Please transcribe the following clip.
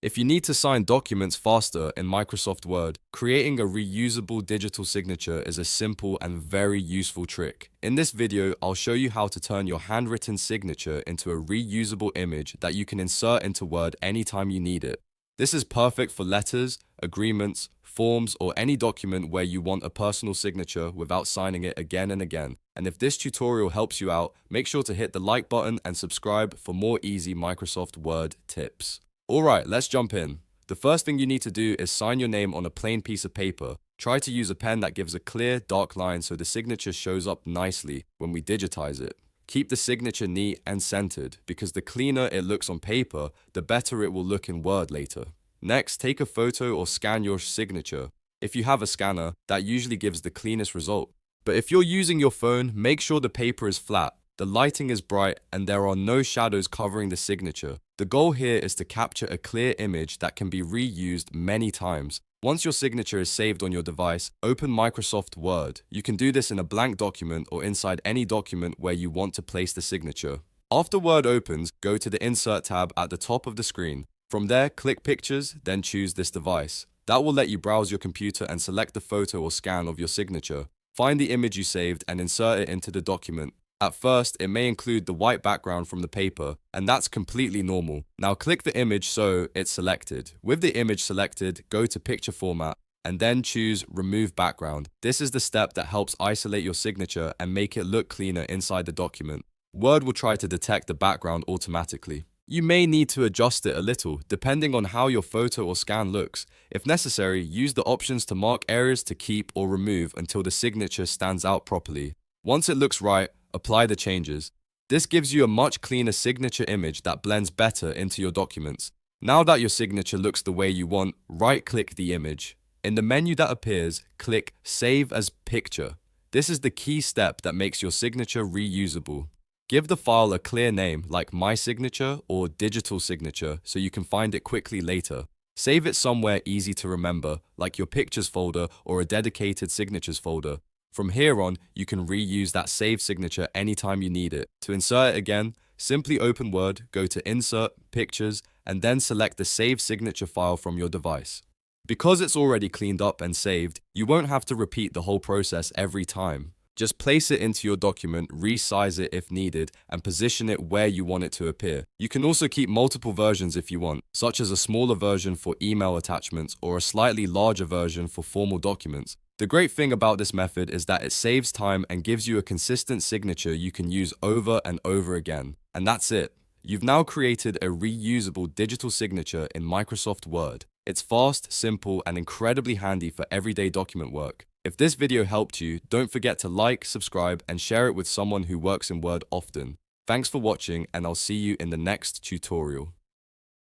If you need to sign documents faster in Microsoft Word, creating a reusable digital signature is a simple and very useful trick. In this video, I'll show you how to turn your handwritten signature into a reusable image that you can insert into Word anytime you need it. This is perfect for letters, agreements, forms, or any document where you want a personal signature without signing it again and again. And if this tutorial helps you out, make sure to hit the like button and subscribe for more easy Microsoft Word tips. Alright, let's jump in. The first thing you need to do is sign your name on a plain piece of paper. Try to use a pen that gives a clear, dark line so the signature shows up nicely when we digitize it. Keep the signature neat and centered, because the cleaner it looks on paper, the better it will look in Word later. Next, take a photo or scan your signature. If you have a scanner, that usually gives the cleanest result. But if you're using your phone, make sure the paper is flat, the lighting is bright, and there are no shadows covering the signature. The goal here is to capture a clear image that can be reused many times. Once your signature is saved on your device, open Microsoft Word. You can do this in a blank document or inside any document where you want to place the signature. After Word opens, go to the Insert tab at the top of the screen. From there, click Pictures, then choose this device. That will let you browse your computer and select the photo or scan of your signature. Find the image you saved and insert it into the document. At first, it may include the white background from the paper, and that's completely normal. Now click the image so it's selected. With the image selected, go to Picture Format, and then choose Remove Background. This is the step that helps isolate your signature and make it look cleaner inside the document. Word will try to detect the background automatically. You may need to adjust it a little, depending on how your photo or scan looks. If necessary, use the options to mark areas to keep or remove until the signature stands out properly. Once it looks right, apply the changes. This gives you a much cleaner signature image that blends better into your documents. Now that your signature looks the way you want, right-click the image. In the menu that appears, click Save as Picture. This is the key step that makes your signature reusable. Give the file a clear name like My Signature or Digital Signature so you can find it quickly later. Save it somewhere easy to remember, like your Pictures folder or a dedicated Signatures folder. From here on, you can reuse that saved signature anytime you need it. To insert it again, simply open Word, go to Insert, Pictures, and then select the saved signature file from your device. Because it's already cleaned up and saved, you won't have to repeat the whole process every time. Just place it into your document, resize it if needed, and position it where you want it to appear. You can also keep multiple versions if you want, such as a smaller version for email attachments or a slightly larger version for formal documents. The great thing about this method is that it saves time and gives you a consistent signature you can use over and over again. And that's it. You've now created a reusable digital signature in Microsoft Word. It's fast, simple, and incredibly handy for everyday document work. If this video helped you, don't forget to like, subscribe, and share it with someone who works in Word often. Thanks for watching, and I'll see you in the next tutorial.